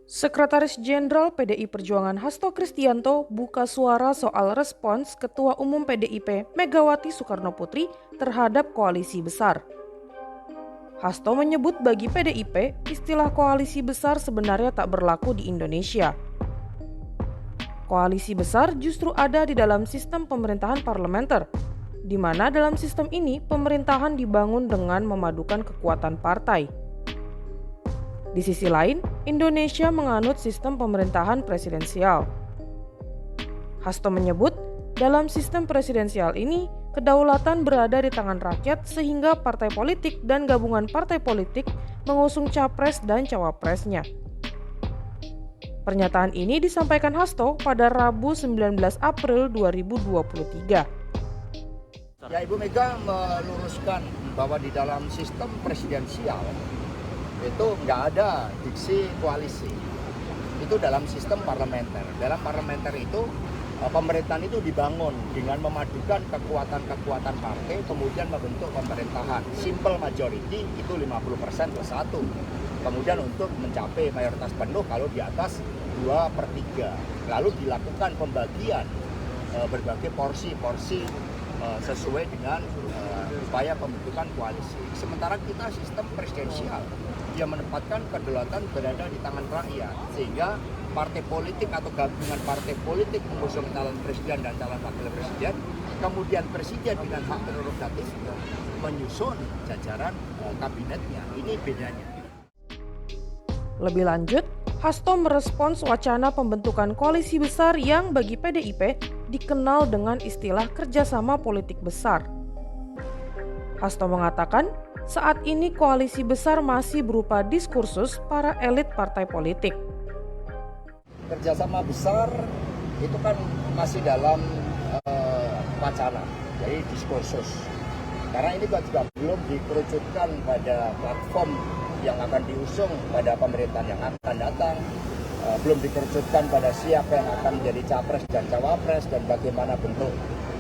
Sekretaris Jenderal PDI Perjuangan Hasto Kristianto buka suara soal respons Ketua Umum PDIP Megawati Soekarnoputri terhadap koalisi besar. Hasto menyebut bagi PDIP, istilah koalisi besar sebenarnya tak berlaku di Indonesia. Koalisi besar justru ada di dalam sistem pemerintahan parlementer, di mana dalam sistem ini pemerintahan dibangun dengan memadukan kekuatan partai. Di sisi lain, Indonesia menganut sistem pemerintahan presidensial. Hasto menyebut, dalam sistem presidensial ini, kedaulatan berada di tangan rakyat sehingga partai politik dan gabungan partai politik mengusung capres dan cawapresnya. Pernyataan ini disampaikan Hasto pada Rabu 19 April 2023. Ya, Ibu Mega meluruskan bahwa di dalam sistem presidensial itu nggak ada diksi koalisi. Itu dalam sistem parlementer. Dalam parlementer itu pemerintahan itu dibangun dengan memadukan kekuatan-kekuatan partai kemudian membentuk pemerintahan. Simple majority itu 50+1. Kemudian untuk mencapai mayoritas penuh kalau di atas 2/3. Lalu dilakukan pembagian berbagai porsi-porsi sesuai dengan upaya pembentukan koalisi. Sementara kita sistem presidensial yang menempatkan kedaulatan berada di tangan rakyat, sehingga partai politik atau gabungan partai politik mengusung calon presiden dan calon wakil presiden, kemudian presiden dengan hak prerogatif menyusun jajaran kabinetnya. Ini bedanya. Lebih lanjut, Hasto merespons wacana pembentukan koalisi besar yang bagi PDIP dikenal dengan istilah kerjasama politik besar. Hasto mengatakan, saat ini koalisi besar masih berupa diskursus para elit partai politik. Kerjasama besar itu kan masih dalam wacana, jadi diskursus. Karena ini juga belum dikerucutkan pada platform yang akan diusung pada pemerintahan yang akan datang, belum dikerucutkan pada siapa yang akan menjadi capres dan cawapres dan bagaimana bentuk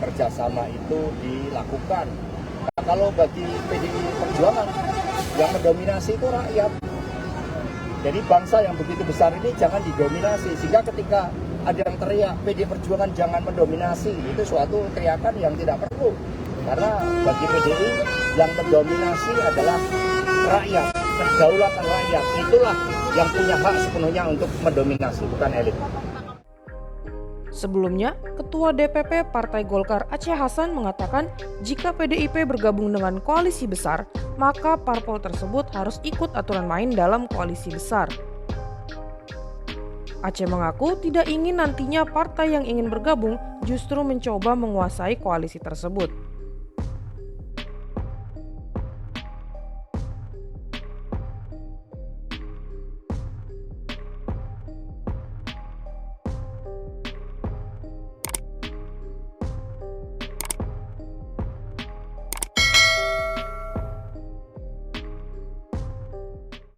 kerjasama itu dilakukan. Nah, kalau bagi PDI Perjuangan yang mendominasi itu rakyat. Jadi bangsa yang begitu besar ini jangan didominasi, sehingga ketika ada yang teriak PDI Perjuangan jangan mendominasi, itu suatu teriakan yang tidak perlu. Karena bagi PDI yang mendominasi adalah rakyat, kedaulatan rakyat. Itulah yang punya hak sepenuhnya untuk mendominasi, bukan elit. Sebelumnya, Ketua DPP Partai Golkar Aceh Hasan mengatakan jika PDIP bergabung dengan koalisi besar, maka parpol tersebut harus ikut aturan main dalam koalisi besar. Aceh mengaku tidak ingin nantinya partai yang ingin bergabung justru mencoba menguasai koalisi tersebut.